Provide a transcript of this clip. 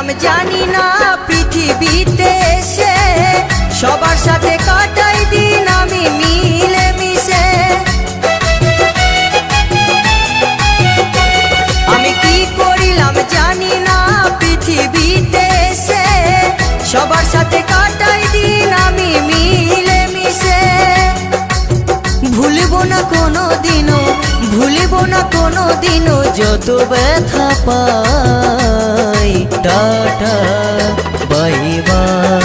করিলাম জানি না পৃথিবীতে এসে সবার সাথে কাটাই দিন আমি মিলে মিশে। আমি কি করিলাম জানি না পৃথিবীতে এসে সবার সাথে কাটাই দিন আমি মিলে মিশে। ভুলব না কোনো দিনও, ভুলব না কোনো দিনও যত ব্যথা পাই। Tata bye bye.